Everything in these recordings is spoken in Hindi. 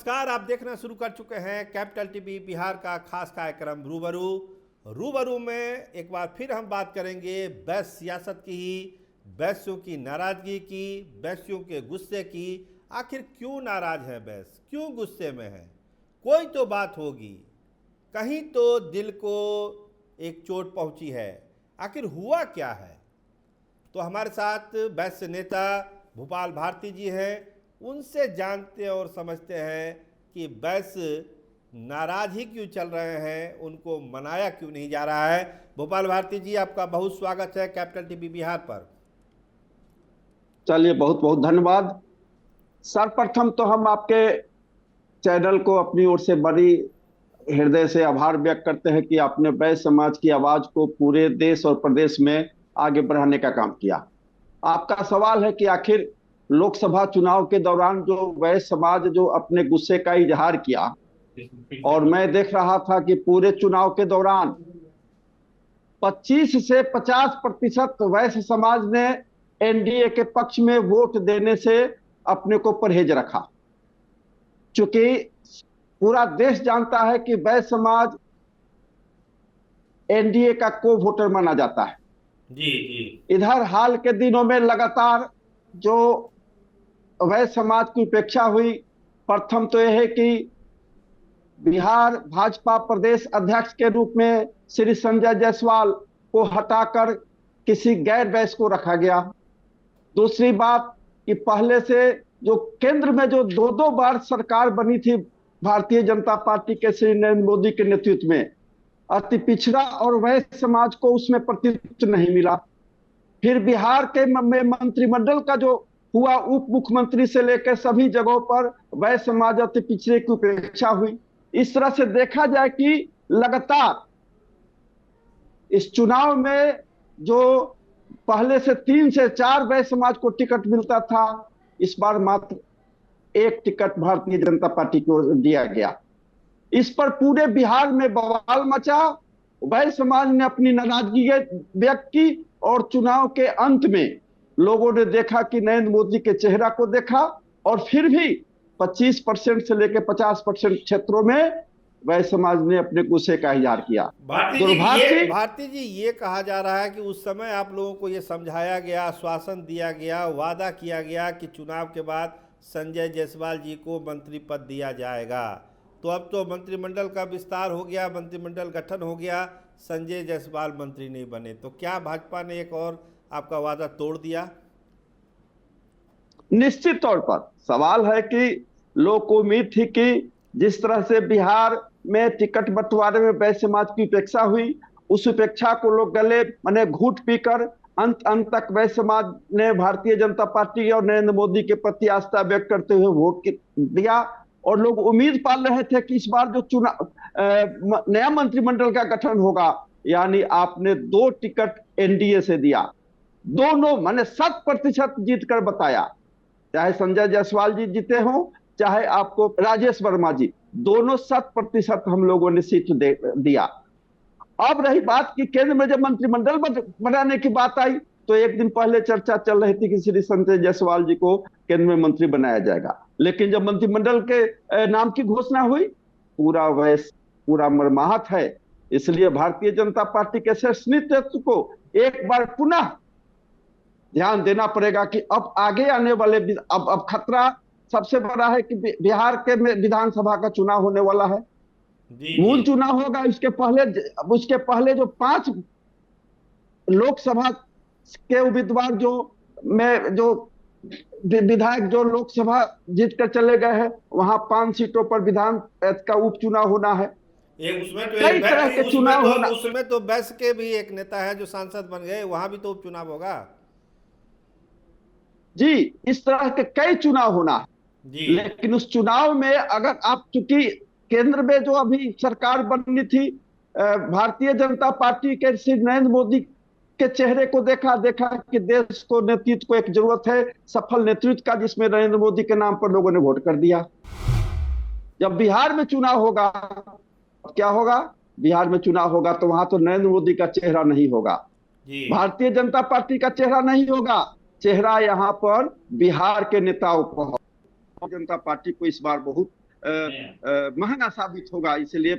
नमस्कार, आप देखना शुरू कर चुके हैं कैपिटल टीवी बिहार का खास कार्यक्रम रूबरू। रूबरू में एक बार फिर हम बात करेंगे वैश्य सियासत की ही, वैश्यों की नाराजगी की, वैश्यों के गुस्से की। आखिर क्यों नाराज है वैश्य, क्यों गुस्से में है? कोई तो बात होगी, कहीं तो दिल को एक चोट पहुंची है। आखिर हुआ क्या है? तो हमारे साथ वैश्य नेता भूपाल भारती जी हैं, उनसे जानते और समझते हैं कि वैश्य नाराज ही क्यों चल रहे हैं, उनको मनाया क्यों नहीं जा रहा है। भूपाल भारती जी, आपका बहुत स्वागत है कैपिटल टीवी बिहार पर। चलिए, बहुत बहुत धन्यवाद। सर्वप्रथम तो हम आपके चैनल को अपनी ओर से बड़ी हृदय से आभार व्यक्त करते हैं कि आपने वैश्य समाज की आवाज को पूरे देश और प्रदेश में आगे बढ़ाने का काम किया। आपका सवाल है कि आखिर लोकसभा चुनाव के दौरान जो वैश्य समाज जो अपने गुस्से का इजहार किया, और मैं देख रहा था कि पूरे चुनाव के दौरान 25 से 50% वैश्य समाज ने एनडीए के पक्ष में वोट देने से अपने को परहेज रखा। चूंकि पूरा देश जानता है कि वैश्य समाज एनडीए का को वोटर माना जाता है। जी जी। इधर हाल के दिनों में लगातार जो वैश्य समाज की उपेक्षा हुई, प्रथम तो यह है कि बिहार भाजपा प्रदेश अध्यक्ष के रूप में श्री संजय जायसवाल को हटाकर किसी गैर वैश्य को रखा गया। दूसरी बात कि पहले से जो केंद्र में जो दो दो बार सरकार बनी थी भारतीय जनता पार्टी के श्री नरेंद्र मोदी के नेतृत्व में, अति पिछड़ा और वैश्य समाज को उसमें प्रतिनिधित्व नहीं मिला। फिर बिहार के मंत्रिमंडल का जो हुआ, उप मुख्यमंत्री से लेकर सभी जगहों पर वैश्य समाज अति पिछड़े की उपेक्षा हुई। इस तरह से देखा जाए कि लगातार इस चुनाव में जो पहले से 3 से 4 वैश्य समाज को टिकट मिलता था, इस बार मात्र 1 टिकट भारतीय जनता पार्टी को दिया गया। इस पर पूरे बिहार में बवाल मचा। वैश्य समाज ने अपनी नाराजगी व्यक्त की और चुनाव के अंत में लोगों ने देखा कि नरेंद्र मोदी के चेहरा को देखा, और फिर भी 25% से लेकर 50% क्षेत्रों में वैश्य समाज ने अपने गुस्से का इजहार किया। भारती जी, ये कहा जा रहा है कि उस समय आप लोगों को ये समझाया गया, आश्वासन दिया गया, वादा किया गया कि चुनाव के बाद संजय जायसवाल जी को मंत्री पद दिया जाएगा। तो अब तो मंत्रिमंडल का विस्तार हो गया, मंत्रिमंडल गठन हो गया, संजय जायसवाल मंत्री नहीं बने, तो क्या भाजपा ने एक और आपका वादा तोड़ दिया? निश्चित तौर पर सवाल है कि लोग को उम्मीद थी कि जिस तरह से बिहार में टिकट बंटवारे में वैश्य समाज की उपेक्षा हुई, उस उपेक्षा को लोग गले माने घूंट पीकर अंत तक वैश्य समाज ने भारतीय जनता पार्टी और नरेंद्र मोदी के प्रति आस्था व्यक्त करते हुए वोट दिया। और लोग उम्मीद पाल रहे थे कि इस बार जो चुनाव नया मंत्रिमंडल का गठन होगा, यानी आपने 2 टिकट एनडीए से दिया, दोनों माने 100% जीत कर बताया। चाहे संजय जायसवाल जी जीते हों, चाहे आपको राजेश वर्मा जी, दोनों 100% हम लोगों ने सीट दिया। अब रही बात कि केंद्र में जब मंत्रिमंडल बनाने की बात आई, तो एक दिन पहले चर्चा चल रही थी कि श्री संजय जायसवाल जी को केंद्र में मंत्री बनाया जाएगा। लेकिन जब मंत्रिमंडल के नाम की घोषणा हुई, पूरा मर्माहत है। इसलिए भारतीय जनता पार्टी के शीर्ष नेतृत्व को एक बार पुनः ध्यान देना पड़ेगा कि अब आगे आने वाले अब खतरा सबसे बड़ा है कि बिहार के विधानसभा का चुनाव होने वाला है। मूल चुनाव होगा, उसके पहले जो 5 लोकसभा के उम्मीदवार जो विधायक जो लोकसभा जीत कर चले गए हैं, वहां 5 सीटों पर विधान का उपचुनाव होना है। कई तरह के चुनाव होना। उसमें तो वैश्य के भी एक नेता है जो सांसद बन गए, वहां भी तो उपचुनाव होगा। जी, इस तरह के कई चुनाव होना है। लेकिन उस चुनाव में अगर आप, चूंकि केंद्र में जो अभी सरकार बननी थी, भारतीय जनता पार्टी के श्री नरेंद्र मोदी के चेहरे को देखा कि देश को नेतृत्व को एक जरूरत है, सफल नेतृत्व का, जिसमें नरेंद्र मोदी के नाम पर लोगों ने वोट कर दिया। जब बिहार में चुनाव होगा, क्या होगा? बिहार में चुनाव होगा तो वहां तो नरेंद्र मोदी का चेहरा नहीं होगा, भारतीय जनता पार्टी का चेहरा नहीं होगा, चेहरा यहाँ पर बिहार के नेताओं को। जनता पार्टी को इस बार बहुत महंगा साबित होगा। इसलिए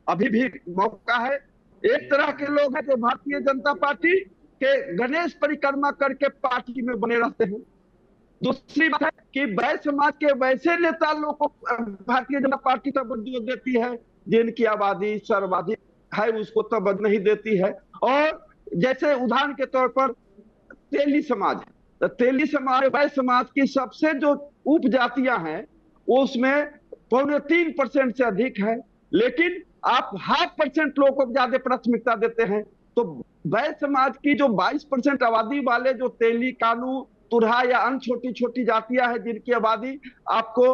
अभी भी मौका है। एक तरह के लोग हैं जो भारतीय जनता पार्टी के गणेश परिक्रमा करके पार्टी में बने रहते हैं। दूसरी बात है कि वैश्य समाज के वैसे नेता लोग को भारतीय जनता पार्टी तवज्जो देती है जिनकी आबादी सर्वाधिक है, उसको तवज्जो नहीं देती है। और जैसे उदाहरण के तौर पर तेली समाज है, तो तेली समाज वैश्य समाज की सबसे जो उपजातियां हैं वो उसमें 3.25% से अधिक है, लेकिन आप 0.5% लोगों को ज्यादा प्राथमिकता देते हैं। तो वैश्य समाज की जो 22% आबादी वाले जो तेली, कानू, तुरहा या अन्य छोटी छोटी जातियां हैं जिनकी आबादी आपको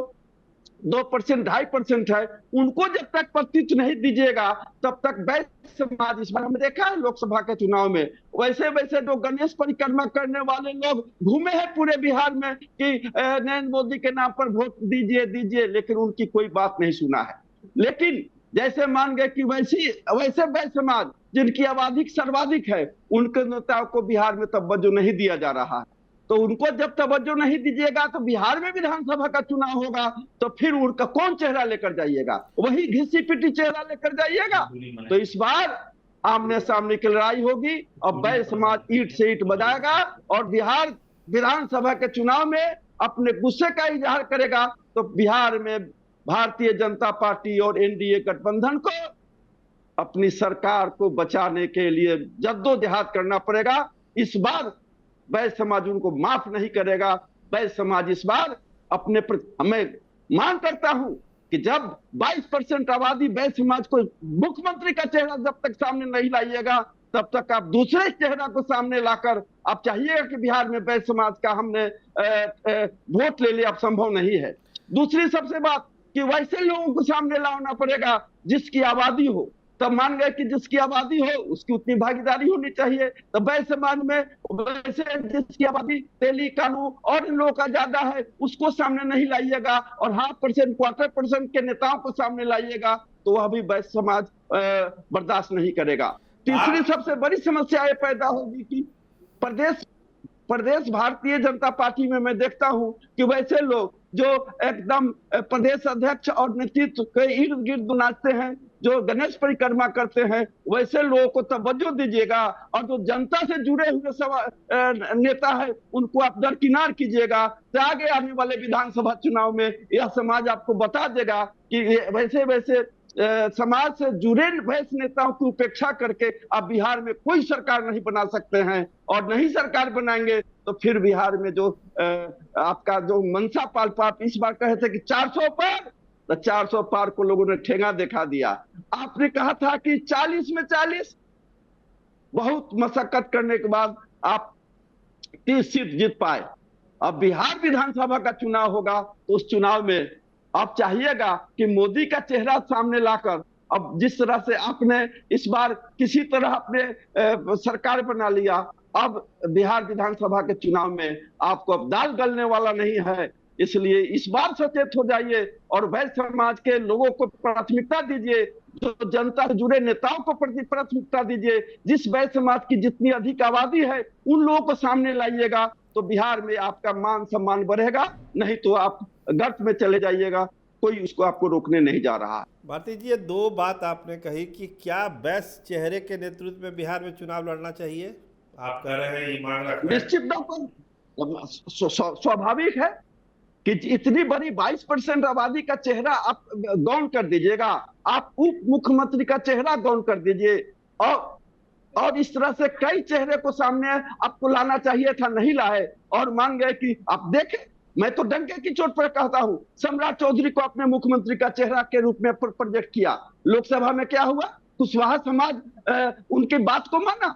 2%, 2.5% है, उनको जब तक प्रतिनिधित्व नहीं दीजिएगा तब तक वैश्य समाज, इस बार हमने देखा है लोकसभा के चुनाव में वैसे वैसे जो गणेश परिक्रमा करने वाले लोग घूमे हैं पूरे बिहार में कि नरेंद्र मोदी के नाम पर वोट दीजिए दीजिए, लेकिन उनकी कोई बात नहीं सुना है। लेकिन जैसे मान गए कि वैसे वैश्य समाज जिनकी आबादी सर्वाधिक है उनके नेताओं को बिहार में तवज्जो नहीं दिया जा रहा है। तो उनको जब तवज्जो नहीं दीजिएगा तो बिहार में विधानसभा का चुनाव होगा तो फिर उनका कौन चेहरा लेकर जाइएगा? वही घिसी पिटी चेहरा लेकर जाइएगा। तो इस बार आमने सामने की लड़ाई होगी और वैश्य समाज ईंट से ईंट बजाएगा और बिहार विधानसभा के चुनाव में अपने गुस्से का इजहार करेगा। तो बिहार में भारतीय जनता पार्टी और एनडीए गठबंधन को अपनी सरकार को बचाने के लिए जद्दोजहद करना पड़ेगा। इस बार वैश्य समाज उनको माफ नहीं करेगा। वैश्य समाज इस बार अपने हमें मांग करता हूं कि जब 22% आबादी वैश्य समाज को मुख्यमंत्री का चेहरा जब तक सामने नहीं लाइएगा तब तक आप दूसरे चेहरा को सामने लाकर आप चाहिएगा कि बिहार में वैश्य समाज का हमने वोट ले लिया, अब संभव नहीं है। दूसरी सबसे बात कि वैसे लोगों को सामने लाना पड़ेगा जिसकी आबादी हो। तब मान गए कि जिसकी आबादी हो उसकी उतनी भागीदारी होनी चाहिए। तो वैश्य समाज में वैसे जिसकी आबादी तेली, कानू और इन लोगों का ज्यादा है उसको सामने नहीं लाइएगा और 0.5%, 0.25% के नेताओं को सामने लाइएगा तो वह भी वैश्य समाज बर्दाश्त नहीं करेगा। तीसरी सबसे बड़ी समस्या ये पैदा होगी कि प्रदेश भारतीय जनता पार्टी में मैं देखता हूं कि वैसे लोग जो एकदम प्रदेश अध्यक्ष और नेतृत्व के इर्द गिर्द नाचते हैं, जो गणेश परिक्रमा करते हैं, वैसे लोगों को तवज्जो दीजिएगा और जो जनता से जुड़े हुए नेता है उनको आप दरकिनार कीजिएगा। तो आगे आने वाले विधानसभा चुनाव में यह समाज आपको बता देगा कि वैसे वैसे समाज से जुड़े वैश्य नेताओं की उपेक्षा करके आप बिहार में कोई सरकार नहीं बना सकते हैं और नहीं सरकार बनाएंगे तो फिर बिहार में जो आपका जो मनसा पाल पाप इस बार कहे थे कि 400 पार, तो 400 पार को लोगों ने ठेंगा दिखा दिया। आपने कहा था कि 40 में 40, बहुत मशक्कत करने के बाद आप 30 सीट जीत पाए। अब बिहार विधानसभा का चुनाव होगा तो उस चुनाव में आप चाहिएगा कि मोदी का चेहरा सामने लाकर, अब जिस तरह से आपने इस बार किसी तरह अपने सरकार बना लिया, अब बिहार विधानसभा के चुनाव में आपको अब दाल गलने वाला नहीं है। इसलिए इस बार सचेत हो जाइए और वैश्य समाज के लोगों को प्राथमिकता दीजिए, जो जनता से जुड़े नेताओं को प्राथमिकता दीजिए। जिस वैश्य समाज की जितनी अधिक आबादी है उन लोगों को सामने लाइएगा तो बिहार में आपका मान सम्मान बढ़ेगा, नहीं तो आप गर्त में चले जाइएगा। कोई उसको आपको रोकने नहीं जा रहा। भारती जी, ये दो बात आपने कही कि क्या वैश्य चेहरे के नेतृत्व में बिहार में चुनाव लड़ना चाहिए, आप कह रहे हैं, ये मांग रख रहे हैं। निश्चित तौर पर स्वाभाविक है कि इतनी बड़ी 22% आबादी का चेहरा आप गौण कर दीजिएगा, आप उप मुख्यमंत्री का चेहरा गौण कर दीजिए और इस तरह से कई चेहरे को सामने आपको लाना चाहिए था, नहीं लाए और मान गए कि आप देखें। मैं तो डंके की चोट पर कहता हूं, सम्राट चौधरी को अपने मुख्यमंत्री का चेहरा के रूप में प्रोजेक्ट किया। लोकसभा में क्या हुआ? कुशवाहा समाज उनकी बात को माना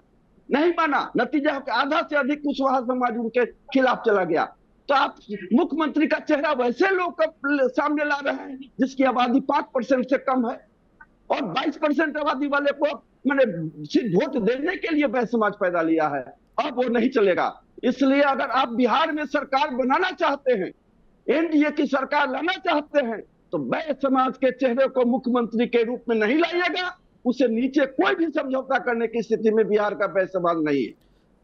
नहीं माना, नतीजा आधा से अधिक कुशवाहा समाज उनके खिलाफ चला गया। तो आप मुख्यमंत्री का चेहरा वैसे लोग सामने ला रहे हैं जिसकी आबादी 5% से कम है और 22% आबादी वाले को मैंने सिर्फ वोट देने के लिए वैश्य समाज पैदा लिया है। अब वो नहीं चलेगा। इसलिए अगर आप बिहार में सरकार बनाना चाहते हैं, एनडीए की सरकार लाना चाहते हैं, तो वैश्य समाज के चेहरे को मुख्यमंत्री के रूप में नहीं लाइएगा। उसे नीचे कोई भी समझौता करने की स्थिति में बिहार का वैश्य समाज नहीं है।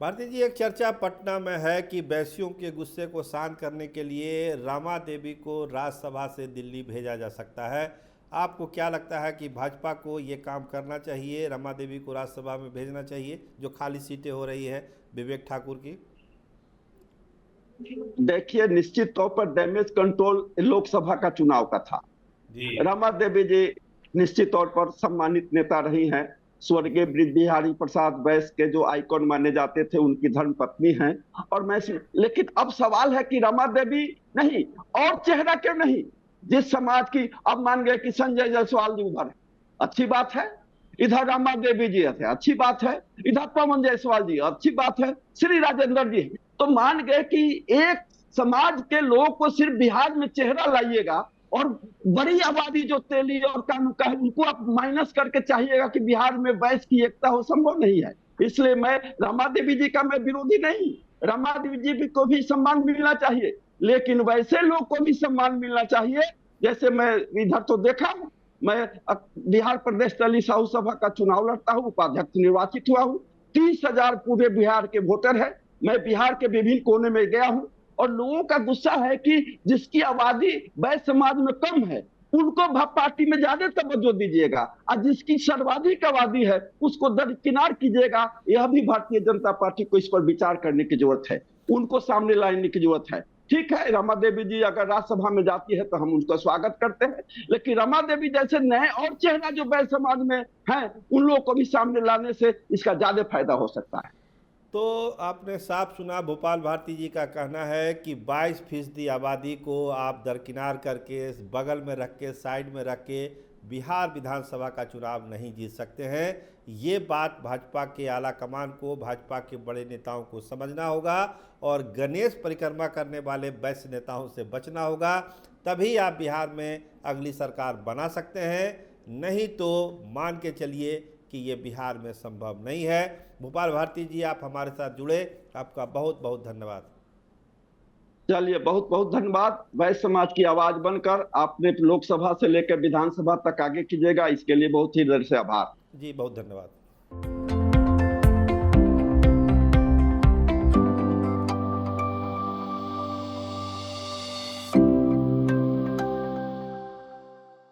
भारती जी, एक चर्चा पटना में है कि वैश्यों के गुस्से को शांत करने के लिए रमा देवी को राज्यसभा से दिल्ली भेजा जा सकता है। आपको क्या लगता है कि भाजपा को ये काम करना चाहिए, रमा देवी को राज्यसभा में भेजना चाहिए, जो खाली सीटें हो रही है विवेक ठाकुर की? देखिए, निश्चित तौर पर डैमेज कंट्रोल लोकसभा का चुनाव का था। जी रमा देवी जी निश्चित तौर पर सम्मानित नेता रही हैं। स्वर्गीय बृज बिहारी प्रसाद बैस के जो आइकॉन माने जाते थे, उनकी धर्म पत्नी हैं। और मैं लेकिन अब सवाल है कि रमा देवी नहीं, और चेहरा क्यों नहीं? जिस समाज की, अब मान गए कि संजय जायसवाल जी उधर है, अच्छी बात है। इधर रमा देवी जी है, अच्छी बात है। इधर पवन जायसवाल जी, अच्छी बात है। श्री राजेंद्र जी, तो मान गए कि एक समाज के लोगों को सिर्फ बिहार में चेहरा लाइएगा, और बड़ी आबादी जो तेली और कानू का है, उनको आप माइनस करके चाहिएगा कि बिहार में वैश्य की एकता हो, संभव नहीं है। इसलिए मैं रमा देवी जी का मैं विरोधी नहीं, रमा देवी जी को भी सम्मान मिलना चाहिए, लेकिन वैसे लोग को भी सम्मान मिलना चाहिए। जैसे मैं इधर तो देखा हूं, मैं बिहार प्रदेश दलित साहू सभा का चुनाव लड़ता हूं, उपाध्यक्ष निर्वाचित हुआ हूं। 30,000 पूरे बिहार के वोटर है। मैं बिहार के विभिन्न कोने में गया हूं, और लोगों का गुस्सा है कि जिसकी आबादी वैश्य समाज में कम है, उनको पार्टी में ज्यादा तवज्जो दीजिएगा, और जिसकी सर्वाधिक आबादी है उसको दरकिनार कीजिएगा। यह भी भारतीय जनता पार्टी को इस पर विचार करने की जरूरत है, उनको सामने लाने की जरूरत है। ठीक है, रमा देवी जी अगर राज्यसभा में जाती है तो हम उनका स्वागत करते हैं, लेकिन रमा देवी जैसे नए और चेहरा जो वैश्य समाज में है, उन लोगों को भी सामने लाने से इसका ज्यादा फायदा हो सकता है। तो आपने साफ सुना, भोपाल भारती जी का कहना है कि 22% आबादी को आप दरकिनार करके, बगल में रख के, साइड में रख के बिहार विधानसभा का चुनाव नहीं जीत सकते हैं। ये बात भाजपा के आला कमान को, भाजपा के बड़े नेताओं को समझना होगा, और गणेश परिक्रमा करने वाले वैश्य नेताओं से बचना होगा। तभी आप बिहार में अगली सरकार बना सकते हैं, नहीं तो मान के चलिए कि ये बिहार में संभव नहीं है। भोपाल भारती जी, आप हमारे साथ जुड़े, आपका बहुत बहुत धन्यवाद। चलिए, बहुत बहुत धन्यवाद। वैश्य समाज की आवाज बनकर आपने लोकसभा से लेकर विधानसभा तक आगे कीजिएगा, इसके लिए बहुत ही दिल से आभार। जी बहुत धन्यवाद।